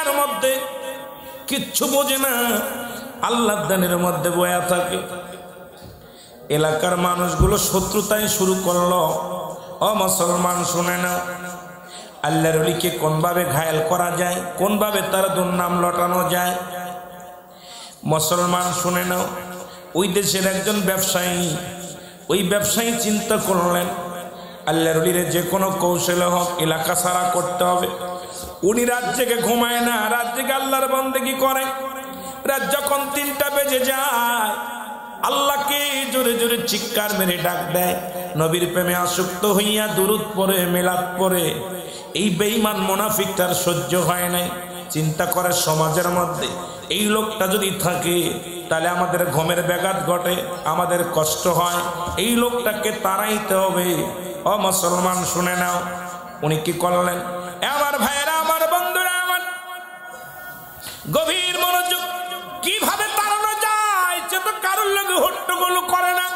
দুনিয়ার মধ্যে কিচ্ছু বোঝে না, আল্লাহর দানের মধ্যে বয়া থাকে। এলাকার মানুষগুলো শত্রুতায় শুরু করলো। ও মুসলমান শুনে নাও, আল্লাহর ওলিকে কোনভাবে ঘায়েল করা যায়, কোনভাবে তার দুর্নাম লটানো যায়। মুসলমান শুনে নাও, ওই দেশের একজন ব্যবসায়ী, ওই ব্যবসায়ী চিন্তা করলেন আল্লাহর ওলিরে যে কোনো কৌশলে হোক এলাকা ছাড়া করতে হবে। উনি রাত জেগে ঘুমায় না, রাত জেগে আল্লাহর বন্দেগী করে। রাত যখন 3টা বেজে যায় আল্লাহকে জোরে জোরে চিৎকার মেরে ডাক দেয়। নবীর প্রেমে আসক্ত হইয়া দুরূদ পড়ে, মিলাদ পড়ে। এই বেঈমান মুনাফিকটার সহ্য হয় নাই। চিন্তা করে সমাজের মধ্যে এই লোকটা যদি থাকে তাহলে আমাদের ঘুমের ব্যাঘাত ঘটে, আমাদের কষ্ট হয়, এই লোকটাকে তাড়াইতে হবে। ও মুসলমান শুনে নাও, উনি কি করলেন? আমার ভাইয়েরা, আমার বন্ধুরা, আমার গভীর মনোযোগ। কিভাবে তাড়ানো যায়? সে তো কারোর লাগে হট্টগোল করে না,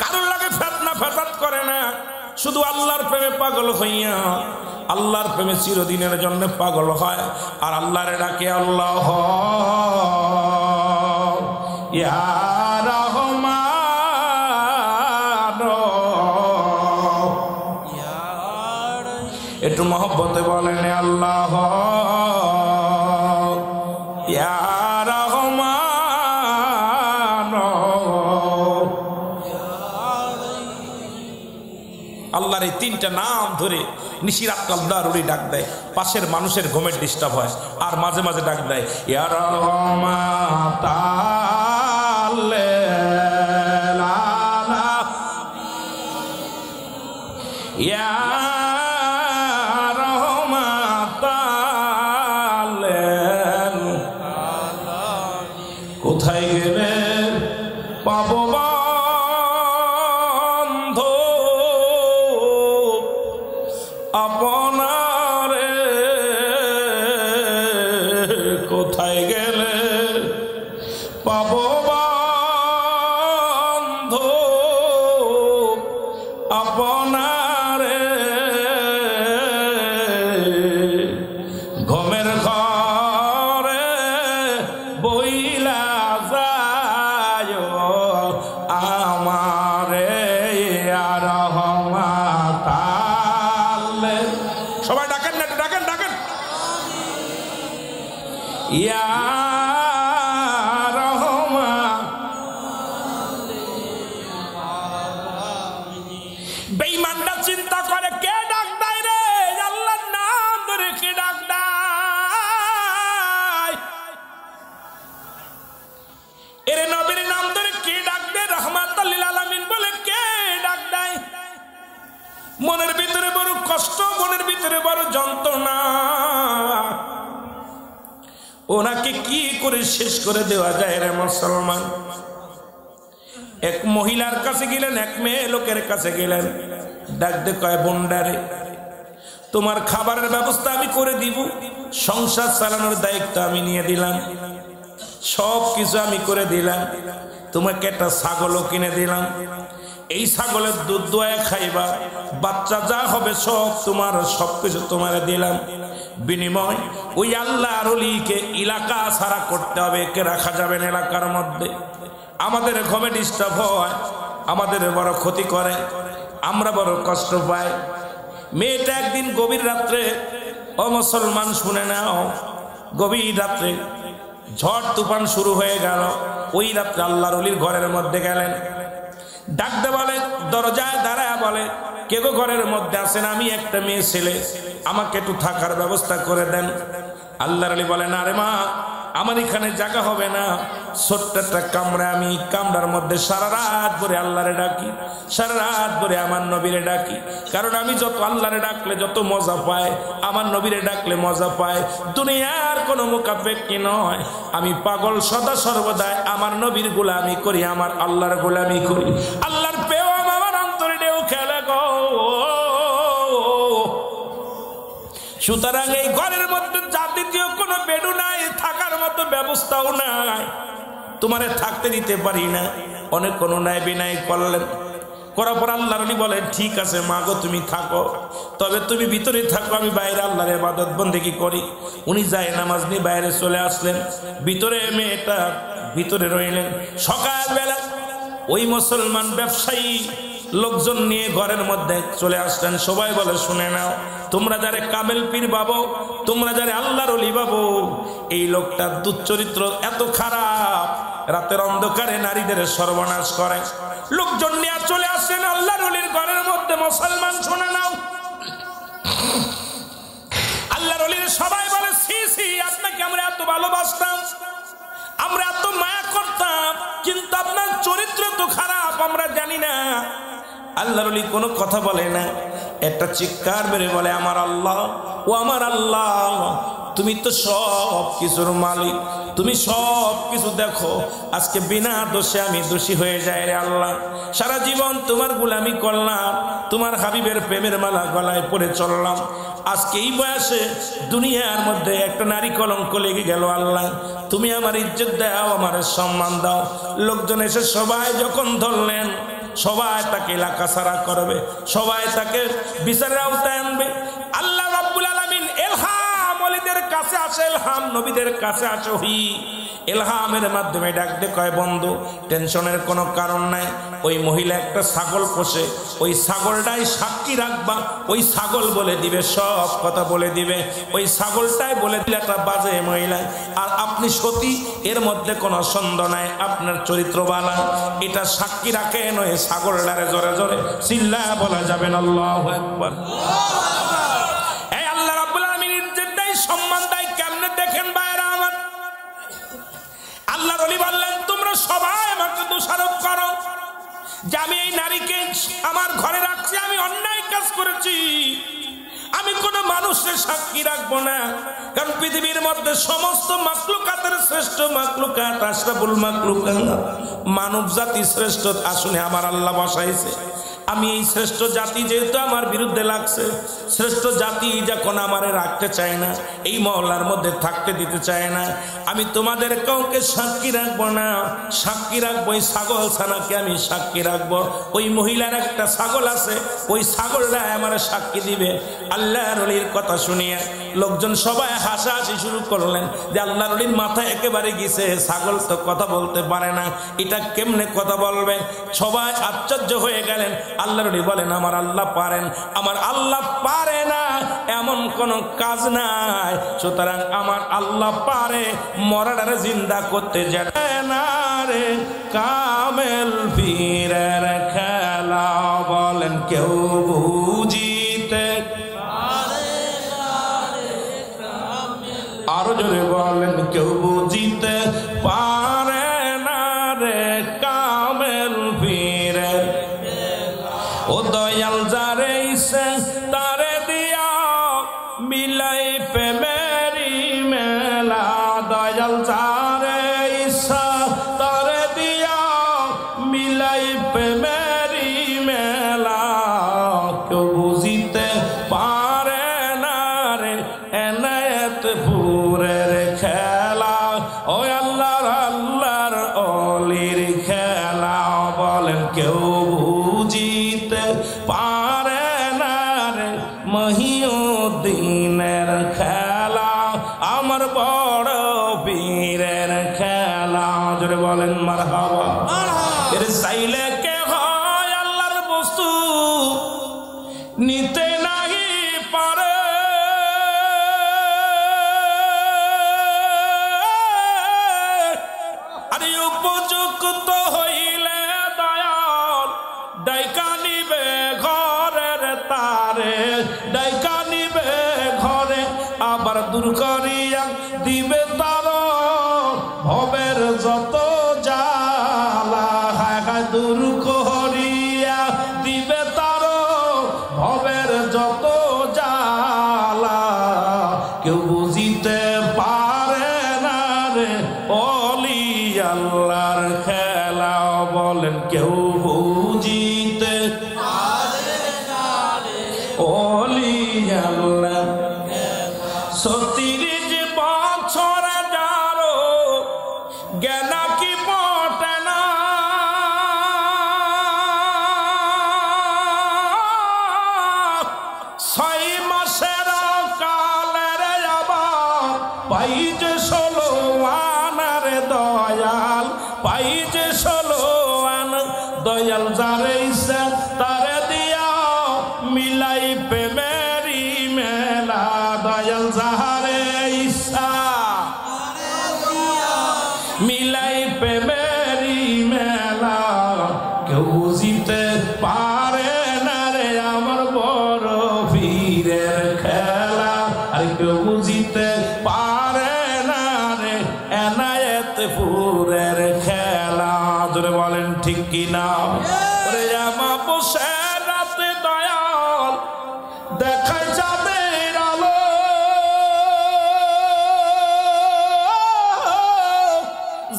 কারোর লাগে ফেতনা ফেসাদ করে না, শুধু আল্লাহর প্রেমে পাগল হইয়া আল্লাহর প্রেমে চিরদিনের জন্য পাগল হয়। আর আল্লাহরে ডাকে, আল্লাহ ইয়া রহমান, একটু মহব্বতে বলেন আল্লাহ ইয়া রহমান। আল্লাহর এই 3টা নাম ধরে নিশিরাত আল্লাহর ওলি ডাক দেয়। পাশের মানুষের ঘুমের ডিস্টার্ব হয়, আর মাঝে মাঝে ডাক দেয় ইয়া রহমান, ইয়া রহমান। কোথায় গেলে পাবো বন্ধু আপনারে, কোথায় গেলে পাবো বন্ধু আপনারে। ঘুমের ঘরে বইলা যায় আমারে আর রহমাতালে। সবাই ডাকেন না, ডাকেন ডাকেন, ইয়া রহমান। বেঈমানরা চিন্তা করে কে ডাক দেয় রে? আল্লাহর নাম ধরে কে ডাক দেয়? এর নবীর নাম ধরে কে ডাক দেয়? রাহমাতাল লিল আলামিন বলে কে ডাক দেয়? মনের ভিতরে বড় কষ্ট, মনের ভিতরে বড় যন্ত্রণা। ওনাকে কি করে শেষ করে দেওয়া যায় রে মুসলমান? এক মহিলার কাছে গেলেন, এক মেয়ে লোকের কাছে গেলেন, ডাক দে কয় বন্ডারে, তোমার খাবারের ব্যবস্থা আমি করে দিব, সংসার চালানোর দায়িত্ব আমি নিয়ে দিলাম, সব কিছু আমি করে দিলাম, তোমাকে একটা ছাগলও কিনে দিলাম, এই ছাগলের দুধ দোয়া খাইবা, বাচ্চা যা হবে সব তোমার, সব কিছু তোমার দিলাম। বিনিময় ওই আল্লাহর ওলিকে এলাকা ছাড়া করতে হবে, কে রাখা যাবে না এলাকার মধ্যে। আমাদের ঘুমে ডিস্টার্ব হয়, আমাদের বড় ক্ষতি করে, আমরা বড় কষ্ট পাই। মেয়েটা একদিন গভীর রাত্রে, ও মুসলমান শুনে নাও, গভীর রাত্রে ঝড় তুফান শুরু হয়ে গেল। ওই রাত্রে আল্লাহর ওলির ঘরের মধ্যে গেলেন, ডাকতে বলে, দরজায় দাঁড়ায় বলে, কে গো ঘরের মধ্যে আছেন? আমি একটা মেয়ে ছেলে, আমাকে একটু থাকার ব্যবস্থা করে দেন। আল্লাহর ওলি বলেন, আরে মা, আমার এখানে জায়গা হবে না, ছোট্ট একটা কামরা, আমি কামরার মধ্যে সারা রাত ভরে আল্লাহরে ডাকি, সারা রাত ভরে আমার নবীরে ডাকি। কারণ আমি যত আল্লাহরে ডাকলে যত মজা পায়, আমার নবীরে ডাকলে মজা পায়। দুনিয়ার কোনো মুকাফেক্কি নয়, আমি পাগল সদা সর্বদাই আমার নবীর গোলামি করি, আমার আল্লাহর গোলামি করি। আল্লাহর প্রেম আমার অন্তরে ঢেউ খেলে গো। সুতরাং এই ঘরের মধ্যে জাতীয় কোনো বেডও নাই, থাকার মতো ব্যবস্থাও নাই, তোমারে থাকতে দিতে পারি না। অনেক কোনো ন্যায় বিনায় করলেন, করার পর আল্লাহর ওলি বলে ঠিক আছে মা গো তুমি থাকো, তবে তুমি ভিতরে থাকো, আমি বাইরে আল্লাহর ইবাদত বন্দেগী করি। উনি যায় নামাজ নিয়ে বাইরে চলে আসলেন, ভিতরে মেয়েটা ভিতরে রইলেন। সকালবেলা ওই মুসলমান ব্যবসায়ী লোকজন নিয়ে ঘরের মধ্যে চলে আসলেন। সবাই বলে শুনে নাও, তোমরা যারে কামেল পীর ভাবো, তোমরা যারে আল্লাহর ওলি ভাবো, এই লোকটার দুশ্চরিত্র এত খারাপ, রাতের অন্ধকারে নারীদের সর্বনাশ করে। লোকজন নিয়ে চলে আসেন আল্লাহর ওলির ঘরের মধ্যে। মুসলমান শুনে নাও, আল্লাহর ওলির সবাই বলে সি সি, আপনাকে আমরা এত ভালোবাসতাম, আমরা এত মায়া করতাম, কিন্তু আপনার চরিত্র তো খারাপ, আমরা জানি না। আল্লাহর ওলি কোনো কথা বলে না, একটা চিৎকার মেরে বলে আমার আল্লাহ, ও আমার আল্লাহ, তুমি তো সব কিছুর মালিক, তুমি সব কিছু দেখো, আজকে বিনা দোষে আমি দোষী হয়ে যাই রে আল্লাহ। সারা জীবন তোমার গোলামি করলাম, তোমার হাবিবের প্রেমের মালা গলায় পরে চললাম, আজকে এই বয়সে দুনিয়ার মধ্যে একটা নারী কলঙ্ক লেগে গেল। আল্লাহ তুমি আমার ইজ্জত দাও, আমার সম্মান দাও। লোকজন এসে সবাই যখন ধরলেন, সবাই তাকে এলাকা ছাড়া করবে, সবাই তাকে বিচারের আওতায় আনবে। আল্লাহ রাব্বুল আলামিন ইলহাম ওলিদের কাছে আসে, ইলহাম নবীদের কাছে আসে, ওহি ইলহামের মাধ্যমে ডাক দে কয় বন্ধু টেনশনের কোনো কারণ নাই। ওই মহিলা একটা ছাগল পোষে, ওই ছাগলটাই সাক্ষী রাখবা, ওই ছাগল বলে দিবে, সব কথা বলে দিবে, ওই ছাগলটাই বলে দিলে একটা বাজে মহিলা। আর আপনি সতী, এর মধ্যে কোনো সন্দেহ নাই, আপনার চরিত্র বালা, এটা সাক্ষী রাখেন ওই ছাগলটারে। জোরে জোরে চিল্লা বলা যাবেন আল্লাহু আকবার। এই আল্লাহ রাব্বুল আলামিন ইজ্জতটাই সম্মান দেয় কেমনে দেখেন ভাইরা আমার। আল্লাহর ওলি বললেন তোমরা সবাই আমাকে দোষারোপ করো যে আমি এই নারীকে আমার ঘরে রাখছি, আমি অন্যায় কাজ করেছি, আমি কোন মানুষের সাক্ষী রাখবো না। কারণ পৃথিবীর মধ্যে সমস্ত মাখলুকাতের শ্রেষ্ঠ মাখলুকাত আশরাফুল মাখলুকাত মানব জাতি শ্রেষ্ঠ আসনে আমার আল্লাহ বসাইছে। আমি এই শ্রেষ্ঠ জাতি যেহেতু আমার বিরুদ্ধে লাগছে, শ্রেষ্ঠ জাতি যখন আমারে রাখতে চায় না, এই মহল্লার মধ্যে থাকতে দিতে চায় না, আমি তোমাদের কাউকে সাক্ষী রাখবো না, সাক্ষী রাখবো ওই ছাগল ছানাকে আমি সাক্ষী রাখবো। ওই মহিলার একটা ছাগল আছে, ওই ছাগলটা আমার সাক্ষী দিবে। আল্লাহর ওলির কথা শুনিয়ে লোকজন সবাই হাসাহাসি শুরু করলেন যে আল্লাহর ওলির মাথায় একেবারে গেছে, ছাগল তো কথা বলতে পারে না, এটা কেমনে কথা বলবে? সবাই আশ্চর্য হয়ে গেলেন। আল্লাহর ওলি বলেন আমার আল্লাহ পারেন, আমার আল্লাহ পারে না এমন কোন কাজ নাই। সুতরাং আমার আল্লাহ পারে মরাটারে জিন্দা করতে যায় না রে কামেল পীরের খেলা। বলেন কেউ বুঝিতে আরো জোরে বলেন কেউ বুঝিতে পারে না রে কামেল পীরের। ও দয়াল যারে ইচ্ছে তারে দিয়া মিলাই প্রেমেরি মেলা। দয়াল যারে ইচ্ছা তারে দিয়া মিলাই প্রেমেরি মেলা। কেউ বুঝিতে পারে না রে এনায়েত পুরের খেলা। ও আল্লাহর আল্লাহর অলির খেলা। বলেন কেউ বুঝিতে পারে না রে মহিউদ্দিনের খেলা, আমার বড় পীরের খেলা। জোরে বলেন মারহাবা। এর চাইলে কে হয় আল্লাহর বস্তু নিতে নাহি পারে। আরে উপযুক্ত হইলে দয়াল ডাইকা নিবে ঘরের তারে, ডাইকা নিবে ঘরে আবার দূর করিয়া দিবে তার ভবের যত জ্বালা। হায় হায় দূর করিয়া দিবে তার ভবের যত জ্বালা। কেউ বুঝিতে পারে না রে অলি আল্লাহর খেলা। বলেন কেউ বুঝিতে পারে না রে অলি আল্লাহ। ৩৬ বছর যারো জ্ঞান কি পটে না। পাই যে ষোলোয়ান রে দয়াল, পাই যে ষোলোয়ান, দয়াল যারে ইচ্ছা তারে দিয়া মিলাই প্রেমেরি মেলা, দয়াল যারে ইচ্ছা মিলাই প্রেমেরি মেলা, কেউ বুঝিতে পারে না রে আমার বড় পীরের খেলা, আর কেউ বুঝিতে পারে না রে এনায়েতপুরের খেলা। জোরে বলেন ঠিক কিনা? রে আমার বসে রাতে দয়াল দেখায় চাঁদের আলো,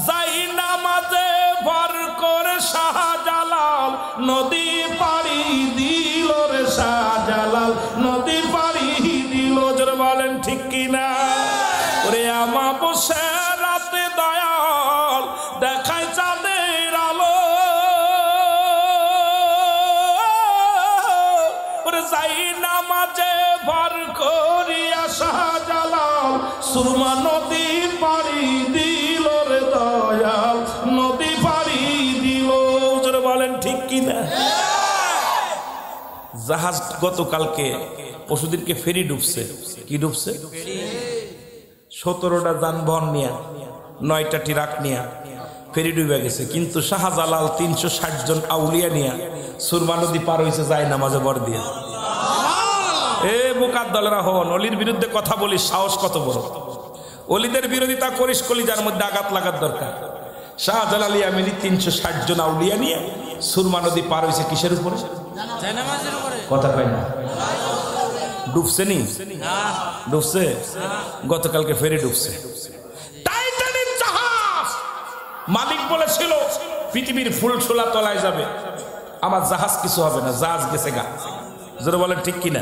যাই নামাজে ভর করে শাহজালাল, নদী পাড়ি দিল রে শাহজালাল, নদী পাড়ি দিল। জোরে বলেন ঠিক কিনা? ওরে আমা বসে রাতে দয়াল দেখায় চাঁদের আলো, ওরে যাই নামাজে ভর করিয়া শাহজালাল, সুরমা নদী পাড়ি দিল রে দয়াল, নদী পাড়ি দিল। জোরে বলেন ঠিক কিনা? জাহাজ গতকালকে পশুদিনকে ফেরি ডুবছে। কি ডুবছে? 17টা যানবাহন নিয়ে 9টা ট্রাক নিয়ে ফেরি ডুবে গেছে, কিন্তু শাহজালাল 360 জন আউলিয়া নিয়ে সুরমা নদী পার হয়েছে যায় নামাজে বর দিয়ে। এ বোকার দলেরা হন, অলির বিরুদ্ধে কথা বলিস, সাহস কত বড়! অলিদের বিরোধিতা করিস, কলিজার মধ্যে আঘাত লাগার দরকার। শাহজালাল ইয়ামিনী 360 জন আউলিয়া নিয়ে সুরমা নদী পার হয়েছে কিসের উপরে? কথা কয় না? ডুবছে নি? ডুবছে। গতকালকে ফেরি ডুবছে। টাইটানিক জাহাজ মালিক বলেছিল পৃথিবীর ফুল ছোলা তলায় যাবে, আমার জাহাজ কিছু হবে না, জাহাজ গেছে গা। জোরে বলেন ঠিক কিনা?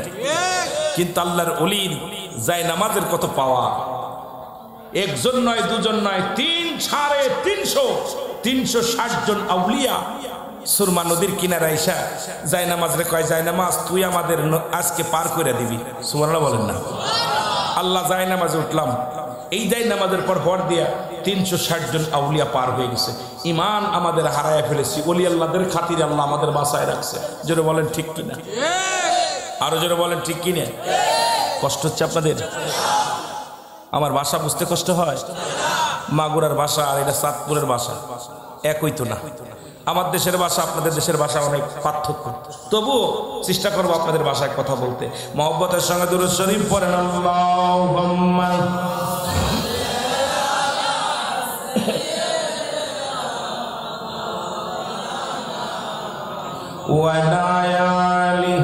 কিন্তু আল্লাহর ওলির যায় নামাজের কত পাওয়া! একজন নয়, দুজন নয়, 360 জন আউলিয়া সুরমা নদীর কিনারে আইসা যায় নামাজ রে কয়, যায় নামাজ তুই আমাদের আজকে পার করে দিবি। সুবহানাল্লাহ বলেন না? আল্লাহ যায় নামাজে উঠলাম, এই যায় নামাজের পর ভর দিয়া 360 জন আউলিয়া পার হয়ে গেছে। ইমান আমাদের হারায় ফেলেছি, ওলি আল্লাহদের খাতিরে আল্লাহ আমাদের বাঁচায় রাখছে। জোরে বলেন ঠিক কিনা? আরো জোরে বলেন ঠিক কিনা? কষ্ট হচ্ছে আপনাদের? আমার ভাষা বুঝতে কষ্ট হয়? মাগুরার ভাষা আর এটা চাঁদপুরের ভাষা একই তো না। আমার দেশের ভাষা আপনাদের দেশের ভাষা অনেক পার্থক্য, তবুও চেষ্টা করবো আপনাদের ভাষায় কথা বলতে। মহব্বতের সঙ্গে দুরূদ শরীফ পড়েন। আল্লাহুম্মা ওয়া আলা আলি